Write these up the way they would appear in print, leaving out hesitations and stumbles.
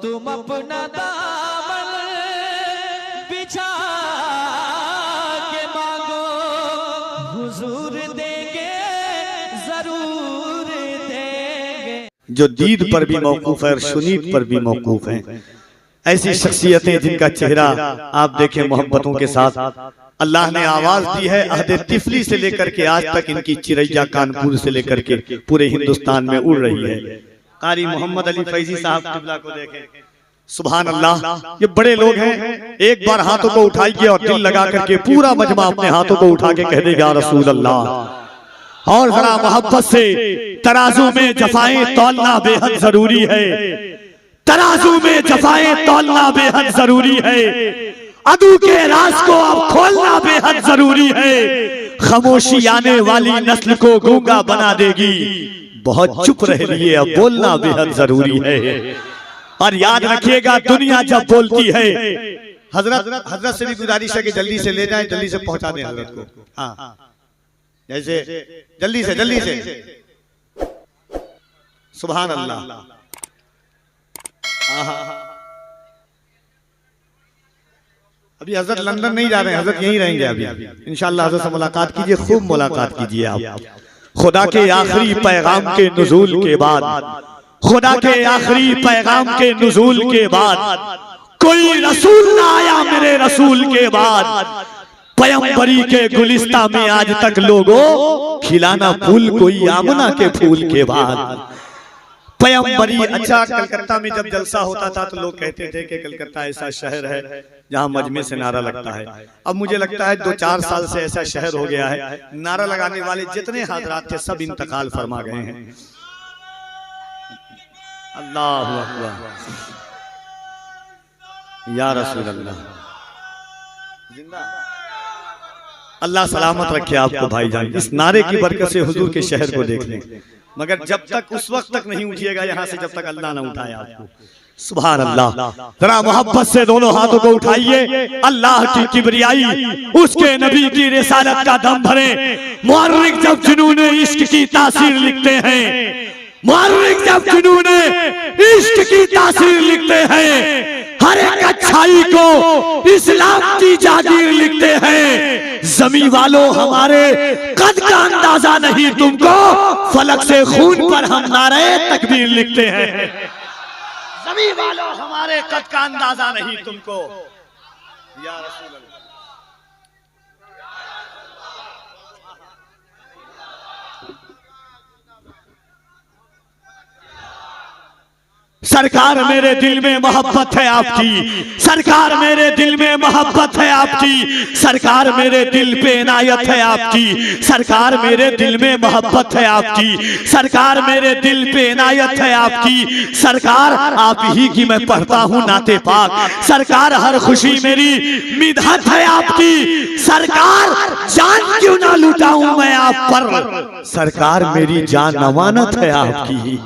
तुम अपना दामन बिछा के मांगो, हुजूर देंगे, जरूर देंगे। जो दीद पर भी मौकूफ है और सुनीद पर भी मौकूफ है, ऐसी शख्सियतें जिनका चेहरा आप देखें मोहब्बतों के साथ। अल्लाह ने आवाज दी है अहदे तिफली से लेकर के आज तक इनकी चिरैया कानपुर से लेकर के पूरे हिंदुस्तान में उड़ रही है। कारी मोहम्मद अली फैजी साहब क़िबला को देखें, सुभान अल्लाह। ये बड़े लोग हैं, एक बार हाथों को उठाइए और दिल लगा करके पूरा मजमा अपने हाथों को उठा के कह देगा रसूल अल्लाह। और जरा मोहब्बत से तराजू में जफाएं तौलना बेहद जरूरी है, तराजू में जफाएं तौलना बेहद जरूरी है, अदू के राज को अब खोलना बेहद जरूरी है। खामोशी आने वाली नस्ल को गूंगा बना देगी, बहुत चुप रह लिए अब बोलना बेहद जरूरी है। और याद रखिएगा दुनिया जब बोलती है, हजरत से भी गुजारिश है कि जल्दी से ले जाएं, जल्दी से पहुंचा दें हजरत को। हाँ जैसे जल्दी से सुभान अल्लाह। अभी हजरत लंदन नहीं जा रहे हैं, हजरत यहीं रहेंगे अभी इंशाअल्लाह। हजरत से मुलाकात कीजिए, खूब मुलाकात कीजिए आप। खुदा के आखिरी पैगाम के नुज़ूल के बाद, खुदा के आखिरी पैगाम के नुज़ूल के बाद कोई रसूल ना आया मेरे रसूल के बाद। पैगंबरी के गुलिस्ता में आज तक लोगों खिलाना फूल कोई आमना के फूल के बाद। पैगंबरी अच्छा, कलकत्ता में जब जलसा होता था तो लोग कहते थे कि कलकत्ता ऐसा शहर है जहां मजमे से नारा लगता है। अब मुझे लगता है 2-4 साल से ऐसा शहर हो गया है, नारा लगाने वाले जितने हजरात थे सब इंतकाल फरमा गए हैं। अल्लाहु अकबर, या रसूल अल्लाह। अल्लाह सलामत रखे आपको भाईजान। इस नारे की बरकत से हुजूर के शहर को देख लें, मगर जब तक उस वक्त तक नहीं उठिएगा यहाँ से जब तक अल्लाह ना उठाए आपको। सुभान अल्लाह। जरा मोहब्बत से दोनों हाथों को उठाइए, अल्लाह की किबरियाई, उसके नबी की रिसालत का दम भरे। मुअर्रिख जब जुनूने इश्क की तासीर लिखते हैं, मुअर्रिख जब जुनूने इश्क की तासीर लिखते हैं, हर एक अच्छाई को इस्लाम की जागीर लिखते हैं। जमी वालों हमारे कद का अंदाजा नहीं तुमको, फलक से खून पर हम नारे तकबीर लिखते हैं। जमी वालों हमारे कद का अंदाजा नहीं तुमको, या रसूल अल्लाह। सरकार मेरे दिल में मोहब्बत है आपकी, सरकार मेरे दिल में मोहब्बत है आपकी, सरकार मेरे दिल पे इनायत है आपकी, सरकार मेरे दिल में मोहब्बत है आपकी, सरकार मेरे दिल पे इनायत है आपकी। सरकार आप ही की मैं पढ़ता हूँ नाते पाक, सरकार हर खुशी मेरी मिदहत है आपकी। सरकार जान क्यों ना लुटाऊं मैं आप पर, सरकार मेरी जान अमानत है आपकी।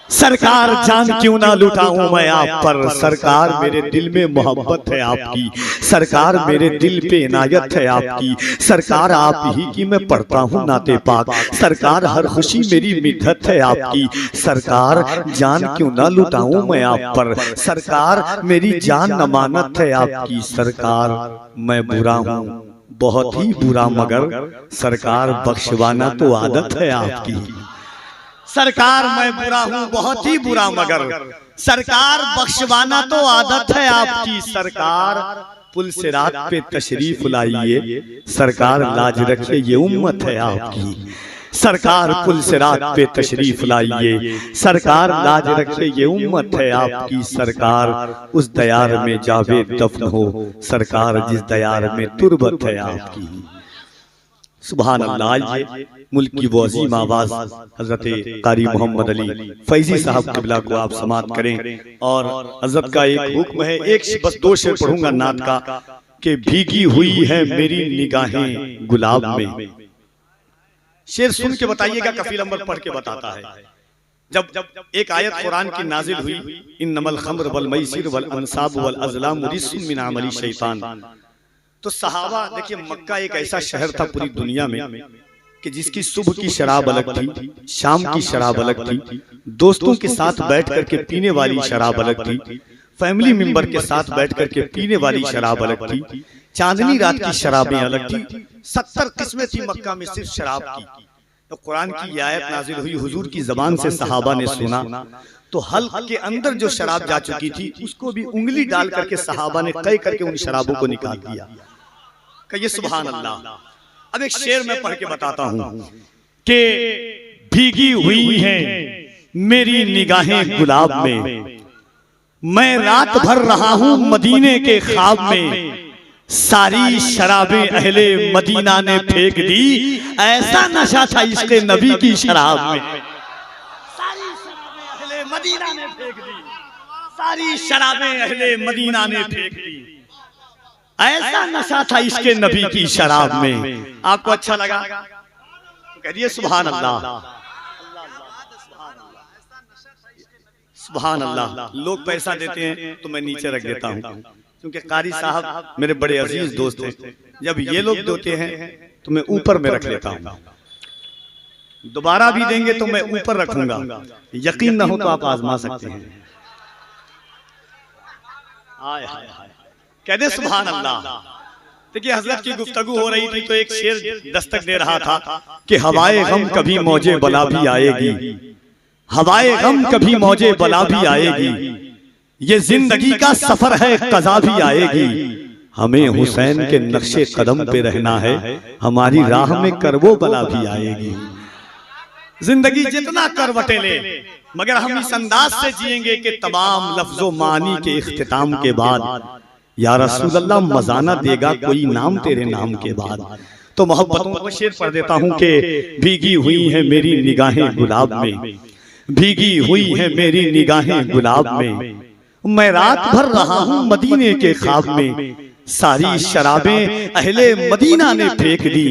सरकार जान क्यों ना लुटाऊं मैं आप पर, सरकार मेरे दिल में मोहब्बत है आपकी, सरकार मेरे दिल पे इनायत है आपकी। सरकार आप ही की मैं पढ़ता हूँ नाते पाक, सरकार हर खुशी मेरी मिदहत है आपकी। सरकार जान क्यों ना लुटाऊं मैं आप पर, सरकार मेरी जान अमानत है आपकी। सरकार मैं बुरा हूँ बहुत ही बुरा, मगर सरकार बख्शवाना तो आदत है आपकी। सरकार मैं बुरा हूँ बहुत ही बुरा, मगर सरकार बख्शवाना तो आदत है आपकी। सरकार पुल सिरात पे तशरीफ लाइए, सरकार लाज रखे ये उम्मत है आपकी। सरकार पुल सिरात पे तशरीफ लाइए, सरकार लाज रखे ये उम्मत है आपकी। सरकार उस दयार में जावेद दफन हो, सरकार जिस दयार में तुरबत है आपकी। सुभान अल्लाह। ये मुल्क की वो अजीम आवाज हजरत कारी मोहम्मद अली फैजी साहब क़िबला को आप समात करें। और हजरत का एक हुक्म है, एक बस 2 शेर पढ़ूंगा नात का, कि भीगी हुई है मेरी निगाहें गुलाब में। शेर सुन के बताइएगा, कफील अम्बर पढ़ के बताता है। जब एक आयत कुरान की नाजिल हुई, इन्नमल खम्र वल मैसिर वल अंसाब वल अज़लाम रिज्सुम मिन अमली शैतान, तो सहाबा, देखिए मक्का एक ऐसा शहर था पूरी दुनिया में कि जिसकी सुबह की शराब अलग थी, शाम की शराब अलग थी, दोस्तों के साथ बैठ करके पीने वाली शराब अलग थी, फैमिली मेंबर के साथ बैठ करके पीने वाली शराब अलग थी, चांदनी रात की शराबें अलग थी। 70 किस्में थी मक्का में सिर्फ शराब की। तो कुरान की ये आयत नाजिल हुई, हुजूर की जबान से सहाबा ने सुना, तो हल्क के अंदर जो शराब जा चुकी थी उसको भी उंगली डाल करके सहाबा ने कई करके उन शराबों को निकाल दिया। कहिए सुभान अल्लाह। अब एक शेर मैं पढ़ के बताता हूं कि भीगी हुई हैं मेरी निगाहें गुलाब में, मैं रात भर रहा हूं मदीने के ख्वाब में, सारी शराबें अहले मदीना ने फेंक दी, ऐसा नशा था इसके नबी की शराब में। सारी शराबें अहले मदीना ने फेंक दी, सारी शराबें अहले मदीना ने फेंक दी, ऐसा नशा था इसके नबी की शराब में। आपको अच्छा लगा तो कहिए सुभान अल्लाह, सुभान अल्लाह। लोग पैसा देते हैं तो मैं नीचे रख देता हूं, क्योंकि कारी साहब मेरे बड़े अजीज दोस्त हैं। जब ये लोग देते हैं तो मैं ऊपर में रख लेता हूं, दोबारा भी देंगे तो मैं ऊपर रखूंगा। यकीन ना हो तो आप आजमा सकते हैं। आय हाय हाय, कह दे सुभान अल्लाह। देखिए हजरत की गुफ्तगू हो रही थी तो एक शेर दस्तक दे रहा था कि हवाए गम कभी मौजे बला भी आएगी, हवाए गम कभी मौजे बला भी आएगी, ये जिंदगी का सफर है कज़ा भी आएगी, हमें हुसैन के नक्शे कदम पे रहना है, हमारी राह में करवो बला भी आएगी। जिंदगी जितना करवटे ले मगर हम इस अंदाज से जिएंगे कि तमाम लफ्जों मानी के इख्तिताम के बाद या रसूल अल्लाह मजाना देगा कोई नाम तेरे नाम के बाद। तो मोहब्बतों को शेर पढ़ देता हूं कि भीगी हुई है मेरी निगाहें गुलाब में, भीगी हुई है मेरी निगाहें गुलाब में, मैं रात भर रहा हूं मदीने के ख्वाब में, सारी शराबें अहले मदीना ने फेंक दी,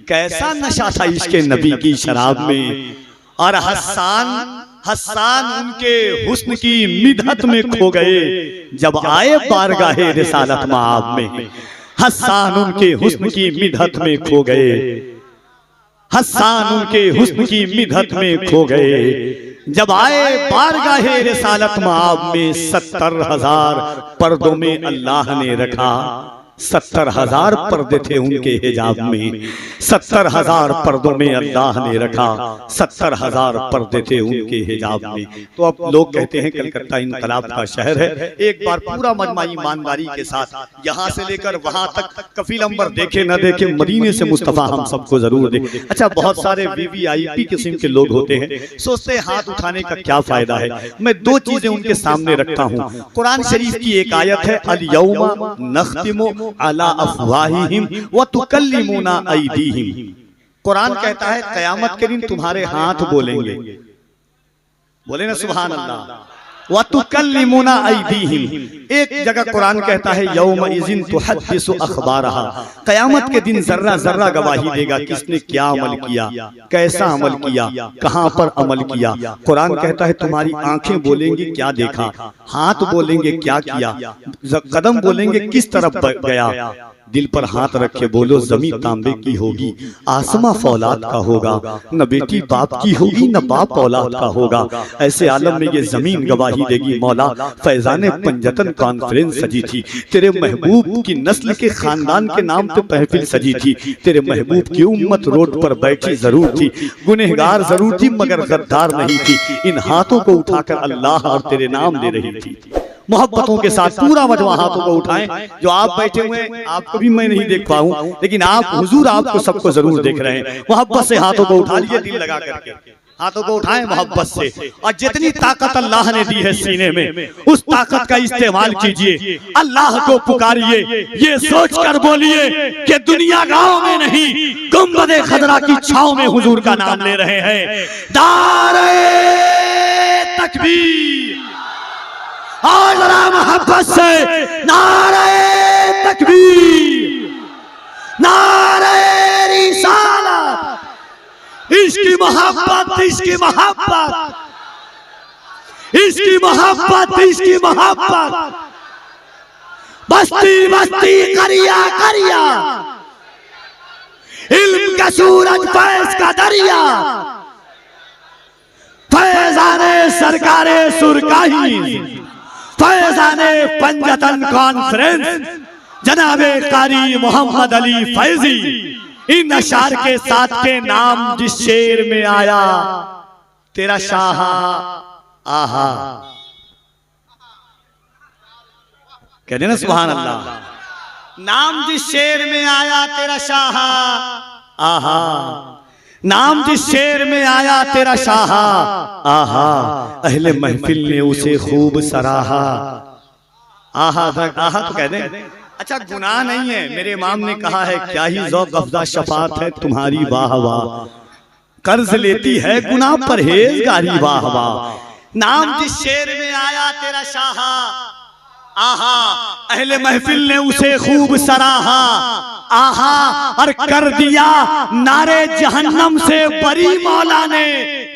कैसा नशा था इसके नबी की शराब में। और हस्सान उनके हुस्न की मिदहत में खो गए जब आए बारगाहे रिसालत माब में, हस्सान उनके हुस्न की मिदहत में खो गए, हस्सान उनके हुस्न की मिदहत में खो गए जब आए बारगाहे रिसालत माब में। 70,000 पर्दों में अल्लाह ने रखा, 70,000 पर्दे थे उनके हिजाब में, 70,000 पर्दों में अल्लाह ने रखा, 70,000 पर्दे थे उनके हिजाब में। तो अब लोग कहते हैं कलकत्ता इनकलाब का शहर है। एक बार पूरा मजमा ईमानदारी के साथ यहाँ से लेकर वहां तक कफील अंबर देखे न देखे मदीने से मुस्तफा हम सबको जरूर देखे। अच्छा, बहुत सारे वीवीआईपी किस्म के लोग होते हैं, सोचते हैं हाथ उठाने का क्या फायदा है। मैं दो चीजें उनके सामने रखता हूँ। कुरान शरीफ की एक आयत है, अल यौमा नख्तिमु अला अफवाहिहिम व तुकल्लिमुना अयदीहिम। कुरान कहता है कयामत के दिन तुम्हारे हाथ बोलेंगे, बोले ना सुभान अल्लाह। व तुकल्लिमुना अयदीहिम, एक जगह कुरान कहता है यौमइज़िन तुहद्दिसु अखबारहा, कयामत के दिन जर्रा जर्रा गवाही देगा किसने क्या अमल किया, कैसा अमल किया, कहां पर अमल किया। कुरान कहता है तुम्हारी आंखें बोलेंगी क्या देखा, हाथ बोलेंगे क्या किया, कदम बोलेंगे किस तरफ गया। दिल पर हाथ रख के बोलो जमीन तांबे की होगी, आसमां फौलाद का होगा, न बेटी बाप की होगी न बाप औलाद का होगा। ऐसे आलम में ये जमीन गवाही देगी मौला। फैजाने पंजतन कॉन्फ्रेंस सजी थी, तेरे महबूब की नस्ल के खानदान के नाम पे महफिल सजी थी, तेरे महबूब की उम्मत रोड पर बैठी जरूर थी, गुनहगार जरूर थी मगर गद्दार नहीं थी। इन हाथों को उठाकर अल्लाह और तेरे नाम दे रही थी। मोहब्बतों के साथ पूरा मजमा हाथों को उठाएं। जो आप बैठे हुए हैं आपको भी मैं नहीं देख पाऊं, लेकिन आप हुजूर आपको सबको जरूर देख रहे हैं। मोहब्बत से हाथों को उठा लिए, दिल लगा करके हाथों को उठाएं मोहब्बत से। और जितनी ताकत अल्लाह ने दी है सीने में, उस ताकत का इस्तेमाल कीजिए, अल्लाह को पुकारिए, ये सोच कर बोलिए कि दुनिया गांव में नहीं गुंबद खदरा की छांव में हुजूर का नाम ले रहे हैं। नारे तकबीर, और जरा मोहब्बत से नारे तकबीर, नारे रिसालत, इसकी मोहब्बत, इसकी मोहब्बत, इसकी मोहब्बत, इसकी मोहब्बत। बस्ती बस्ती करिया करिया इल्म का सूरज फैज का दरिया, फैजाने सरकारे सुरकाही, फैजाने पंजतन कॉन्फ्रेंस जनाबे कारी मोहम्मद अली फैजी। इन अशार के साथ के नाम जिस शेर में आया तेरा शाह आहा, कहते ना सुभान अल्लाह। नाम जिस शेर में आया तेरा शाह आहा, नाम जिस शेर में आया तेरा शाह आहा, अहले महफिल ने उसे खूब सराहा। आहा आहा तो कह दें अच्छा गुनाह नहीं है। मेरे इमाम ने कहा है क्या ही ज़ौक़ अफ़ज़ा शफ़ात है तुम्हारी वाह वाह, कर्ज लेती है गुनाह परहेज़गारी वाह वाह। नाम जिस शेर में आया तेरा शाह आहा, अहले महफिल ने उसे खूब सराहा आहा, और कर दिया नारे जहन्नम से बरी मौला ने,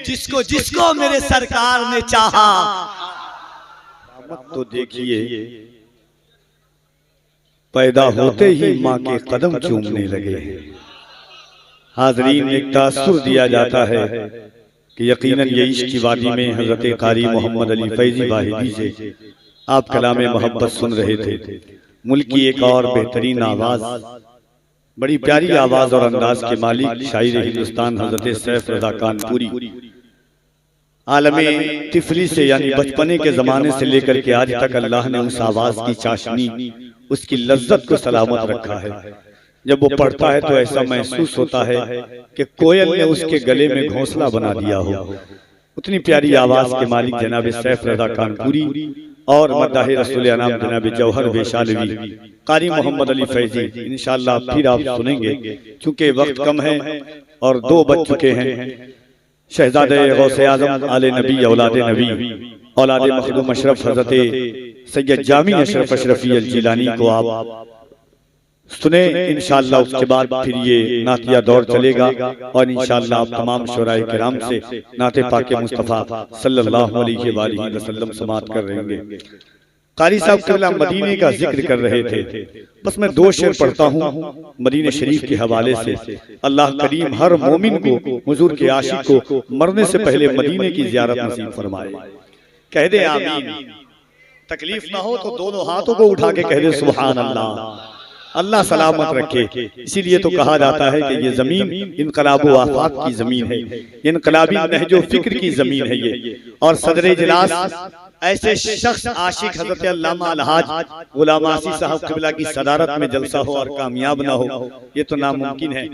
जिसको जिसको मेरे सरकार ने चाहा। तो देखिए पैदा होते ही माँ के कदम चूमने लगे। हाज़रीन एक तासुर दिया जाता है कि यकीनन ये इश्क की वादी में हज़रत कारी मोहम्मद अली फैजी वाहिदी से आप कलाम मोहब्बत सुन रहे थे। मुल्क की एक और बेहतरीन आवाज़, बड़ी प्यारी आवाज़ और अंदाज के मालिक शायर हिंदुस्तान हज़रत सैफ रज़ा कानपुरी आलमे तिफली से यानी बचपने के ज़माने से लेकर के आज तक अल्लाह ने उस आवाज़ की चाशनी, उसकी लज्जत को सलामत रखा है। जब वो पढ़ता है तो ऐसा महसूस होता है कि कोयल ने उसके गले में घोंसला बना दिया हो। उतनी प्यारी आवाज़ के मालिक जनाब सैफ रज़ा कानपुरी और मद्दाह रसूल अनाम जनाब जौहर वेशालवी कारी मोहम्मद अली फैजी इंशाअल्लाह फिर आप सुनेंगे। चूंकि वक्त कम है और 2 बज चुके हैं। शहजादे गौसे आज़म आले नबी औलादे नबी औलादे मखदूम अशरफ हज़रत सैयद जामी अशरफ अशरफी अल जिलानी को आप सुने इंशाअल्लाह। उसके बाद फिर ये नातिया दौर चलेगा और इंशाअल्लाह आप तमाम शुराए किराम से नाते पाके मुस्तफ़ा सल्लल्लाहु अलैहि वसल्लम समात कर रहेंगे। कारी साहब क़िबला मदीने का जिक्र कर रहे थे। बस मैं 2 शेर पढ़ता हूँ मदीने शरीफ के हवाले से। अल्लाह करीम हर मोमिन को, हुजूर के आशिक को मरने से पहले मदीने की ज़ियारत नसीब फरमाए। कह दे आमीन। तकलीफ ना हो तो दोनों हाथों को उठा के कह दे सुभान अल्लाह। अल्लाह सलामत रखे। इसीलिए तो कहा जाता है कि ये जमीन इनकलाब आफात की जमीन है, इनकलाबी नहजो फिक्र की जमीन है ये। और सदर इजलास ऐसे शख्स आशिक हजरत अल्लामा अलहाज गुलाम आसी साहब क़िबला की सदारत में जलसा हो और कामयाब ना हो, ये तो नामुमकिन है।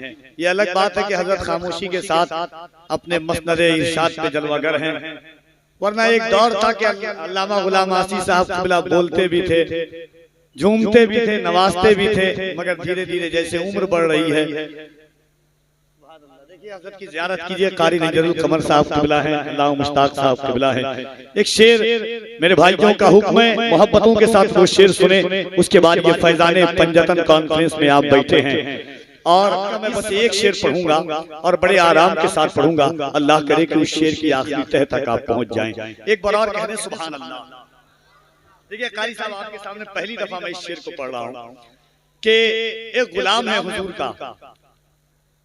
ये अलग बात है कि हजरत खामोशी के साथ अपने मसनद इरशाद पे जलवागर हैं, वरना एक दौर था कि अल्लामा गुलाम आसी साहब क़िबला बोलते भी थे, झूमते भी थे, नवाजते भी थे, मगर धीरे धीरे जैसे उम्र बढ़ रही है। देखिए हज़रत की ज़ियारत कीजिए। कारी नजरुल कमर साहब क़िबला है, अल्लाह मुश्ताक साहब क़िबला है। एक शेर मेरे भाइयों का हुक्म है, मोहब्बतों के साथ वो शेर सुने। उसके बाद ये फैजाने पंजतन कॉन्फ्रेंस में आप बैठे हैं और मैं बस एक शेर पढ़ूंगा और बड़े आराम के साथ पढ़ूंगा। अल्लाह करे कि उस शेर की आखिरी तह तक आप पहुंच जाएं। एक बार और कह दें सुभान अल्लाह। देखिए कारी साहब आपके सामने पहली दफा मैं इस शेर को पढ़ रहा हूँ कि एक गुलाम है हुजूर का,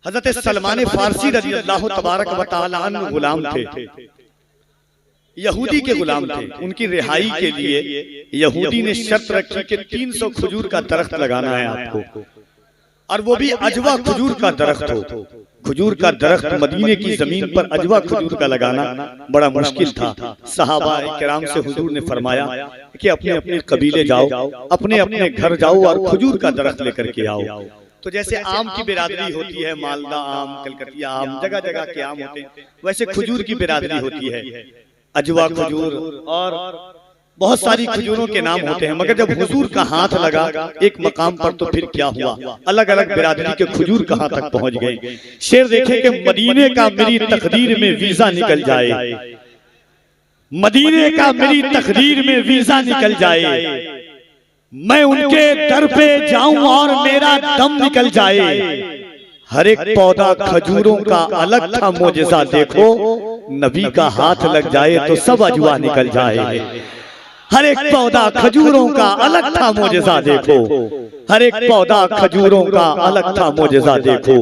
हजरत सलमान फारसी रज़ी अल्लाह तबारक व तआला अन्हु गुलाम थे, यहूदी के गुलाम थे। उनकी रिहाई के लिए यहूदी ने शर्त रखी कि 300 खजूर का दरख्त लगाना है आपको, और वो भी अजवा खजूर का दरख्त हो। खजूर का दरख्त मदीने की जमीन पर अजवा खजूर का लगाना बड़ा मुश्किल था। सहाबा किराम से हुजूर ने फरमाया कि अपने अपने कबीले जाओ, अपने अपने घर जाओ और खजूर का दरख्त लेकर के आओ। तो जैसे आम की बिरादरी होती है, मालदा आम, कलकतिया आम, जगह जगह के आम होते हैं, वैसे खजूर की बिरादरी होती है, अजवा खजूर और बहुत सारी खजूरों के नाम होते हैं। मगर जब हुजूर का हाथ लगा एक मकाम पर तो फिर क्या हुआ, अलग अलग बिरादरी के खजूर कहां तक पहुंच गए। शेर देखे कि मदीने का मेरी तकदीर में वीजा निकल जाए, मदीने का मेरी तकदीर में वीजा निकल जाए, मैं उनके दर पे जाऊं और मेरा दम निकल जाए। हर एक पौधा खजूरों का अलग था मोजज़ा, देखो नबी का हाथ लग जाए तो सब अजवा निकल जाए। हर एक पौधा खजूरों का अलग था मोजज़ा, देखो हर एक पौधा खजूरों का अलग था मोजज़ा, देखो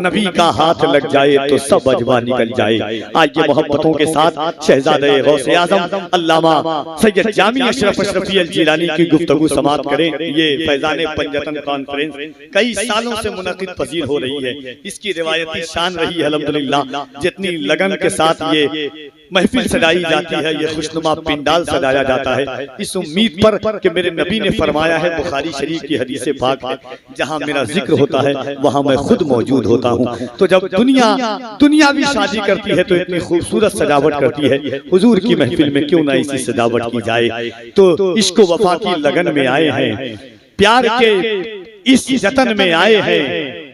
नबी का हाथ लग जाए तो सब अजवा निकल जाए। आज ये मोहब्बतों के साथ शहजादे गौसे आजम अल्लामा सैयद जामी अशरफ अशरफी अल जिलानी की गुफ्तगू समाप्त करें। ये फैजान पंजतन कॉन्फ्रेंस कई सालों से मुनक़िद पजीर हो रही है। इसकी रिवायती शान रही है अल्हम्दुलिल्लाह। जितनी लगन के साथ ये महफिल सजाई जाती है, ये खुशनुमा पिंडाल सजाया जाता है, इस उम्मीद पर कि मेरे नबी ने फरमाया है, बुखारी शरीफ की हदीस पाक है, जहाँ मेरा जिक्र होता है वहाँ मैं खुद मौजूद होता हूँ। तो जब दुनिया भी शादी करती है तो इतनी खूबसूरत सजावट करती है, हुजूर की महफिल में क्यों ना इसी सजावट की जाए। तो इश्क वफा की लगन में आए हैं, प्यार के इस जतन में आए हैं,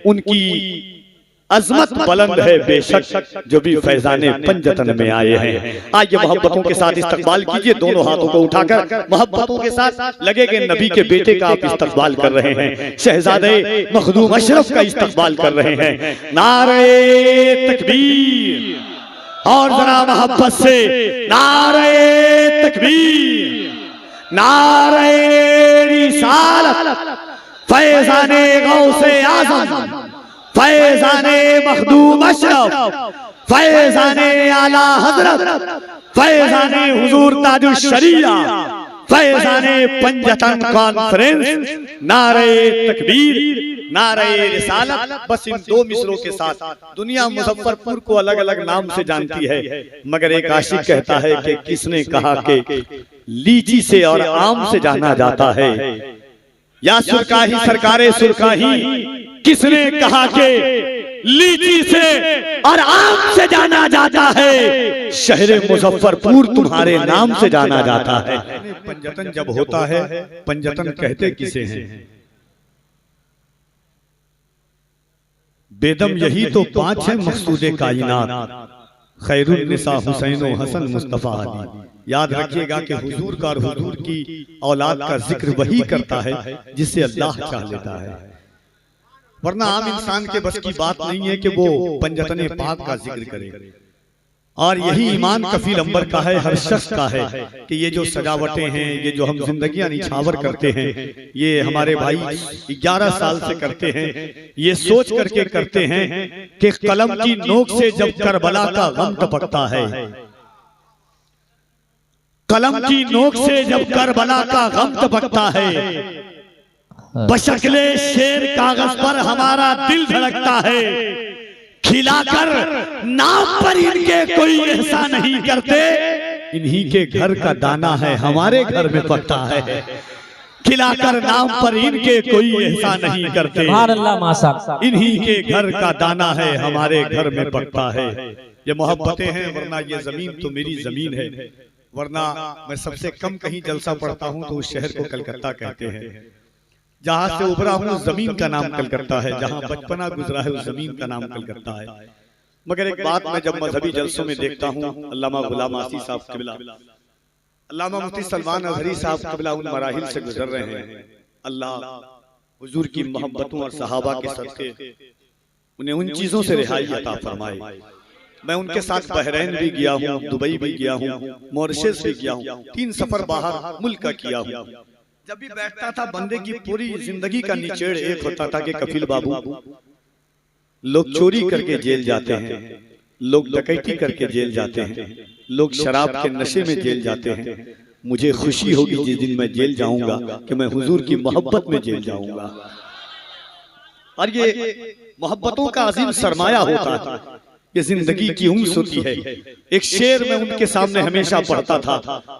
उनकी अजमत बुलंद है बेशक जो भी फैजाने पंजतन में आए हैं। आइए मोहब्बतों के साथ इस्तकबाल कीजिए, दोनों हाथों को उठाकर मोहब्बतों के साथ लगे कि नबी के बेटे का आप इस्तकबाल कर रहे हैं, शहजादे मखदूम अशरफ का इस्तकबाल कर रहे हैं। नारे तकबीर, और जरा मोहब्बत से नारे तकबीर, नारे रिसालत, फैजाने गौसे आज़म, फैजाने मखदूम अशरफ, फैजाने आला हजरत, फैजाने हुजूर ताजुश शरिया, फैजाने पंजतन कॉन्फ्रेंस, नारे तकबीर, नारे रिसालत। बस इन दो मिसरों के साथ दुनिया मुजफ्फरपुर को अलग अलग नाम से जानती है, मगर एक आशिक कहता है कि किसने कहा कि लीची से और आम से जाना जाता है, या सुरकाही सरकारे सुरकाही, किसने कहा कि लीची से और आम से जाना जाता है, शहरे मुजफ्फरपुर तुम्हारे नाम से जाना जाता है। पंजतन जब होता है, पंजतन कहते किसे हैं? बेदम यही तो पांच है मकसूदे कायनात, खैरुन निसा हुसैन हसन मुस्तफा अली। याद रखिएगा कि हुजूर का और हुजूर की औलाद का जिक्र वही करता है जिसे अल्लाह चाह लेता है, वरना आम इंसान के बस की बात नहीं है कि वो पंजतने पाक का जिक्र करे। और यही ईमान कफील अंबर का है, हर शख्स का है कि ये जो सजावटें हैं, ये जो हम जिंदगियां निछावर करते हैं, ये हमारे भाई 11 साल से करते हैं, ये सोच करके करते हैं कि कलम की नोक से जब करबला का गम टपकता है, कलम की नोक से जब करबला का गम टपकता है, बशक्ले शेर कागज पर हमारा दिल धड़कता है, खिलाकर नाम पर इनके कोई ऐसा नहीं करते, इन्हीं के घर का दाना है हमारे घर में पकता है, खिलाकर नाम पर इनके कोई ऐसा नहीं करते, इन्हीं के घर का दाना है हमारे घर में पकता है। ये मोहब्बतें हैं, वरना ये जमीन तो मेरी जमीन है, वरना मैं सबसे कम कहीं जलसा पढ़ता हूँ तो उस शहर को कलकत्ता कहते हैं, जहां से उभरा हूं जमीन का नाम कलकत्ता है, जहां बचपना गुजरा है उस जमीन का नाम कलकत्ता है। मगर एक बात मैं जब मजहबी जलसों में देखता हूं, अल्लामा गुलाम आसी साहब क़िबला, अल्लामा मुफ्ती सलमान अज़हरी साहब क़िबला उन मराहिल से गुजर रहे हैं। अल्लाह हुजूर की मोहब्बतों और सहाबा के सदक़े उन्हें उन चीजों से रिहाई अता फरमाए। मैं उनके साथ बहरैन भी गया हूँ, दुबई भी गया हूँ, मॉरिशस भी गया हूँ, 3 सफर बाहर मुल्क का किया हूँ। जब भी बैठता था बंदे की पूरी जिंदगी का निचेड़ एक होता था कि कफील बाबू, लोग चोरी करके जेल जाते हैं, लोग डकैती करके जेल जाते हैं, लोग शराब के नशे में जेल जाते हैं, मुझे खुशी होगी जिस दिन मैं जेल जाऊंगा कि मैं हुजूर की मोहब्बत में जेल जाऊंगा। और ये मोहब्बतों का अजीम सरमाया होता है, ये जिंदगी की उम्स होती है। एक शेर में उनके सामने हमेशा पढ़ता था,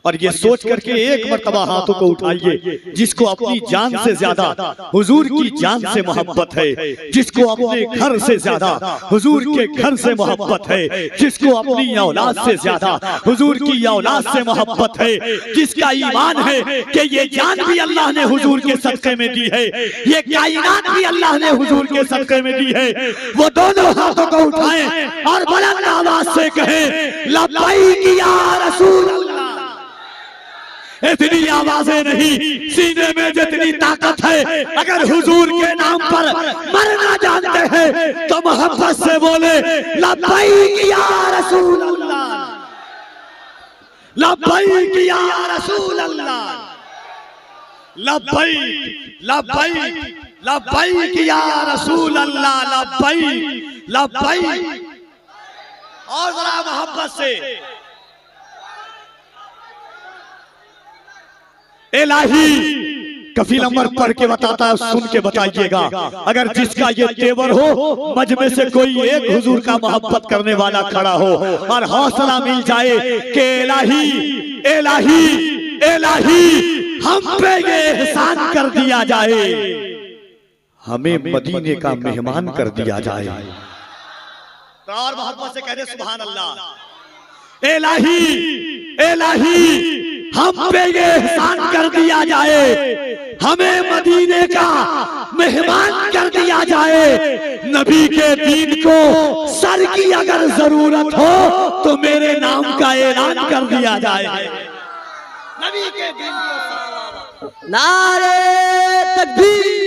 और ये सोच करके एक मर्तबा हाथों को उठाइए, जिसको अपनी जान से ज्यादा हुजूर की जान से मोहब्बत है, जिसको अपने घर से ज्यादा हुजूर के घर से मोहब्बत है, जिसको अपनी औलाद से ज्यादा हुजूर की औलाद से मोहब्बत है, जिसका ईमान है कि ये जान भी अल्लाह ने हुजूर के सदक़े में दी है, ये कायनात भी अल्लाह ने हुजूर के सदक़े में दी है, वो दोनों हाथों को उठाएं और बुलंद आवाज से कहे लब्बैक या रसूल अल्लाह। इतनी आवाजें नहीं, सीने में जितनी ताकत है, अगर हुजूर के नाम पर मरना जानते हैं तो मोहब्बत से बोले लब्बैक या रसूल अल्लाह, लब्बैक या रसूल अल्लाह। लब्बैक लब्बैक लब्बैक या रसूल अल्लाह, लब्बैक लब्बैक। और जरा मोहब्बत से इलाही कफील अमर पढ़ के बताता है, सुन के बताइएगा। अगर जिसका ये तेवर हो, मजमे से कोई एक हुजूर का मोहब्बत करने वाला खड़ा हो और हौसला मिल जाए कि इलाही इलाही इलाही हम पे ये एहसान कर दिया जाए, हमें मदीने का मेहमान कर दिया जाए। और मोहब्बत से कह दे सुभान अल्लाह। इलाही इलाही हम पे ये एहसान कर दिया जाए, हमें मदीने का मेहमान कर दिया जाए। नबी के दीन को सर की अगर जरूरत हो तो मेरे नाम का ऐलान कर दिया जाए। नबी के दीन को नारे तकबीर।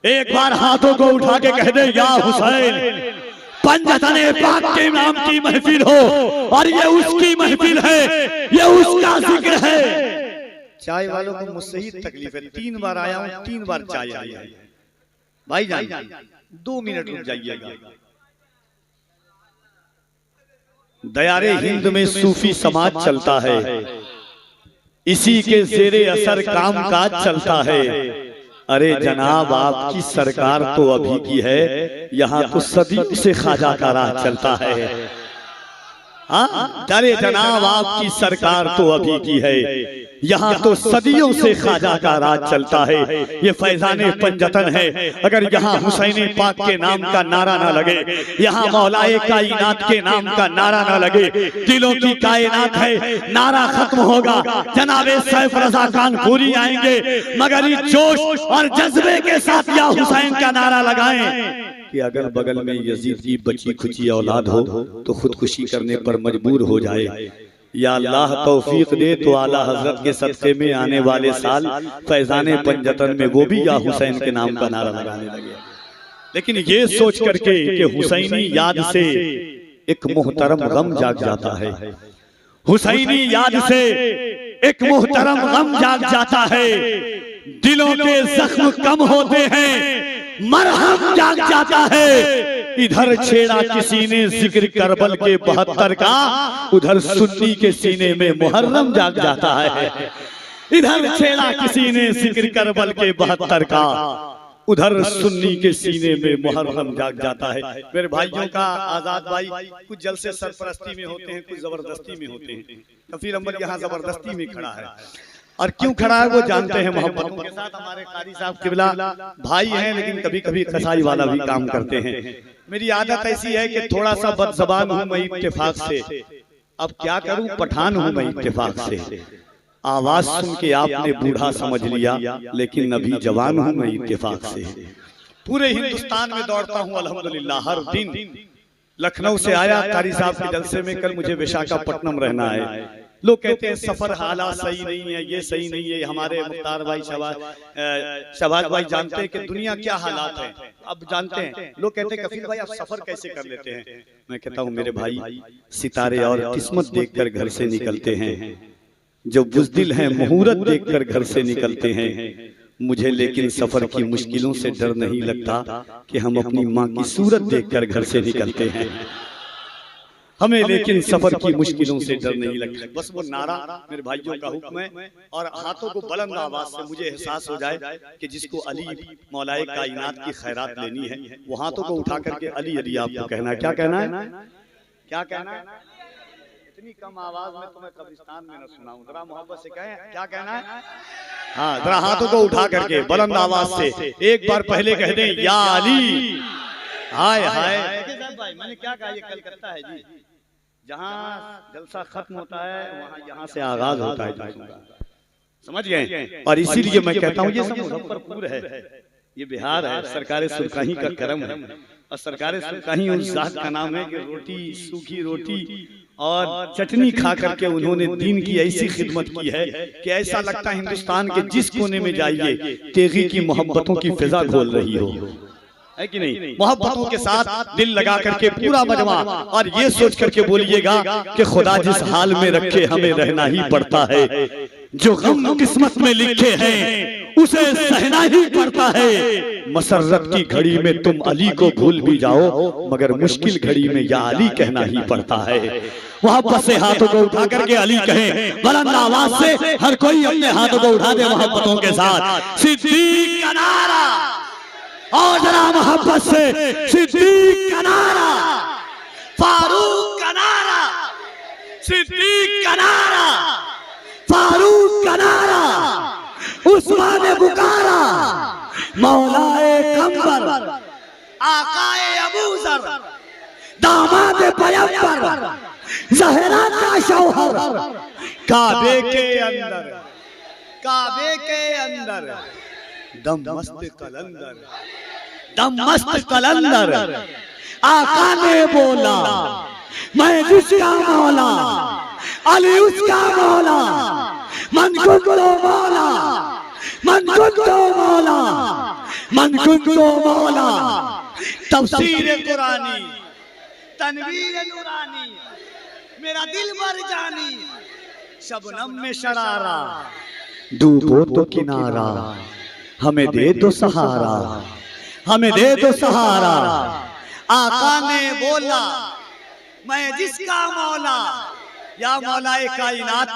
एक बार हाथों को उठा के कह दे या हुसैन। पंजतने पाक के नाम की महफिल हो और ये उसकी महफिल है, ये उसका जिक्र है। चाय वालों को मुझसे ही तकलीफ है, 3 बार आया हूं, 3 बार चाय आई है। भाई जान 2 मिनट रुक जाइएगा। दयारे हिंद में सूफी समाज चलता है, इसी के जेरे असर काम काज चलता है। अरे जनाब आपकी सरकार तो अभी की है, यहाँ तो सदियों से ख्वाजा का राह चलता है। हाँ, अरे जनाब आपकी सरकार तो अभी की है, यहाँ तो सदियों से ख्वाजा का राज चलता है। ये फैजाने पंजतन है, अगर यहाँ हुसैन पाक के नाम का नारा ना लगे, यहाँ मौलाए कायनात के नाम का नारा ना लगे, दिलों की कायनात है, नारा खत्म होगा। जनाबे सैफ रजा खान पूरी आएंगे, मगर इस जोश और जज्बे के साथ या हुसैन का नारा लगाएं कि अगल बगल में यजीद की बची खुची औलाद हो तो खुदकुशी करने पर मजबूर हो जाए। या अल्लाह तौफीक दे तो आला हजरत के सदक़े में आने वाले साल फैजाने पंजतन में वो भी या हुसैन के नाम का नारा लगाने लगे। लेकिन ये सोच करके कि हुसैनी याद से एक मोहतरम गम जाग जाता है, हुसैनी याद से एक मोहतरम गम जाग जाता है। दिलों के जख्म कम होते हैं, मरहम जाग जाता है। इधर छेड़ा किसी ने जिक्र करबल के 72 का, उधर सुन्नी के सीने में मुहर्रम जाग जाता है। इधर छेड़ा किसी ने जिक्र करबल के 72 का, उधर सुन्नी के सीने में मुहर्रम जाग जाता है। मेरे भाइयों का आजाद भाई कुछ जलसे सरपरस्ती में होते हैं, कुछ जबरदस्ती में होते हैं। कफील अमर यहाँ जबरदस्ती में खड़ा है, और क्यों खड़ा है वो जानते हैं। मोहब्बतों के साथ हमारे कारी साहब किबला भाई हैं, लेकिन कभी कभी कसाई वाला भी काम करते हैं। मेरी आदत ऐसी है कि थोड़ा सा बदज़बान हूं मैं इत्तेफाक से, अब क्या करूं, पठान हूं मैं इत्तेफाक से। आवाज सुन के आपने बूढ़ा समझ लिया, लेकिन अभी जवान हूं मैं इत्तेफाक से। पूरे हिंदुस्तान में दौड़ता हूं अल्हम्दुलिल्लाह, हर दिन। लखनऊ से आया कारी साहब के जलसे में, कल मुझे विशाखापट्टनम रहना है। लोग कहते हैं सफर हालात सही नहीं है, ये सही नहीं है। हमारे मुख्तार भाई शहबाज भाई जानते हैं कि दुनिया क्या हालात है, अब जानते हैं। लोग कहते हैं कफील भाई आप सफर कैसे कर लेते हैं। मैं कहता हूँ मेरे भाई, सितारे और किस्मत देखकर घर से निकलते हैं, जो बुज़दिल हैं मुहूर्त देखकर घर से निकलते हैं। मुझे लेकिन सफर की मुश्किलों से डर नहीं लगता कि हम अपनी माँ की सूरत देखकर घर से निकलते हैं। हमें लेकिन सफर की मुश्किलों से डर नहीं लगता। बस वो नारा मेरे भाइयों का हुक्म है, और हाथों को बुलंद आवाज से मुझे एहसास हो जाए कि जिसको अली मौलाए कायनात की खैरात लेनी है, वो हाथों को उठा करके अली अली आपको कहना है। क्या कहना है, क्या कहना है? इतनी कम आवाज में तुम्हें कब्रिस्तान में न सुनाऊं, जरा मोहब्बत से कहें क्या कहना है। हाँ, जरा हाथों को उठा करके बुलंद आवाज से एक बार पहले कह दें या अली। हाय हाय भाई, मैंने क्या कहा, ये कलकत्ता है जी, जहाँ जलसा खत्म होता है वहाँ यहाँ से आगाज होता है, समझ गए। और इसीलिए मैं कहता हूँ ये सब मुजफ्फरपुर है, ये बिहार है, सरकार सुरकाही का करम है। और सरकार सुरकाही उस जात का नाम है कि रोटी, सूखी रोटी और चटनी खा करके उन्होंने दीन की ऐसी खिदमत की है कि ऐसा लगता है हिंदुस्तान के जिस कोने में जाइए तेगी की मोहब्बतों की फिजा घोल रही हो, है कि नहीं। मोहब्बतों के साथ दिल लगा करके पूरा मजमा, और ये सोच करके बोलिएगा कि खुदा जिस हाल में रखे हमें रहना ही पड़ता है, जो गम किस्मत में लिखे हैं उसे सहना ही पड़ता है। मसर्रत की घड़ी में तुम अली को भूल भी जाओ, मगर मुश्किल घड़ी में या अली कहना ही पड़ता है। मोहब्बत से हाथों को उठा करके अली कहें, बुलंद आवाज से हर कोई अपने हाथों को उठा दे मोहब्बतों के साथ। सिद्दीक का नारा, और जरा मोहब्बत से सिद्दीक का नारा, फारूक का नारा, सिद्दीक का नारा, फारूक का नारा, उस्मान ने पुकारा, मौलाए कंबर, आकाए अबूजर, दामाद पैगंबर, ज़हरा का शौहर, काबे के अंदर, काबे के अंदर दम मस्त कलंदर, दम मस्त कलंदर। आका ने बोला मैं जिसका मौला, अली उसका मौला, मन कुंतो मौला, मन कुंतो मौला, मन कुंतो मौला। तफसीर कुरानी, तनवीर नूरानी, मेरा दिल मर जानी, शबनम में शरारा, डूबो तो किनारा, हमें दे दो सहारा, हमें दे दो सहारा। आका ने बोला मैं जिसका मौला, या मौलाए कायनात।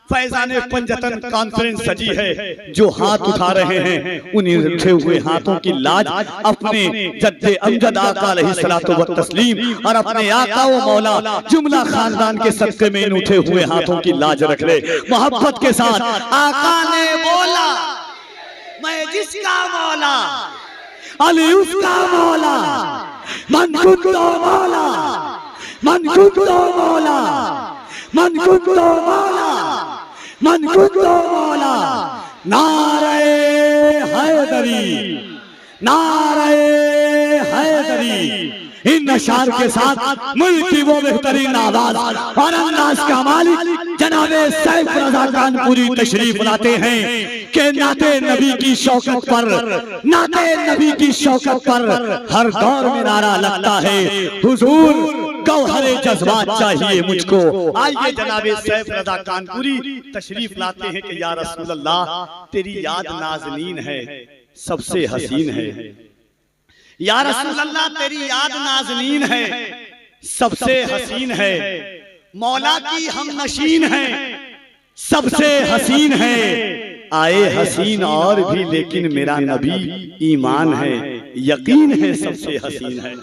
फैजान पंजतन कॉन्फ्रेंस सजी है, जो हाथ उठा रहे हैं उन्हीं उठे हुए हाथों की लाज अपने जद्दे अमजद आका अलैहिस्सलातु व तस्लीम और अपने आका व मौला जुमला खानदान के सदक़े में इन उठे हुए हाथों की लाज रख ले। मोहब्बत के साथ आका ने बोला मैं जिसका मौला, अली उसका मौला, मन कुंतो मौला, मन कुंतो मौला, मन कुंतो मौला, मन कुंतो मौला। नारे हैदरी, नारे हैदरी। इन अशार के साथ मुल्क की वो बेहतरीन आवाज और अंदाज का मालिक जनाबे सैफ रज़ा कानपुरी तशरीफ लाते हैं कि नाते नबी की शौकत पर, नाते नबी की शौकत पर हर दौर में नारा लगता है, हुजूर गौहरे जज्बात चाहिए मुझको। आइए जनाबे सैफ रज़ा कानपुरी तशरीफ लाते हैं कि या रसूल अल्लाह तेरी याद नाज़नीन है, सबसे हसीन है। या रसूल अल्लाह तेरी याद नाज़नीन है, सबसे हसीन है। मौला की हम नशीन है, सबसे हसीन है। आए हसीन और भी लेकिन मेरा नबी ईमान है, यकीन है सबसे हसीन है।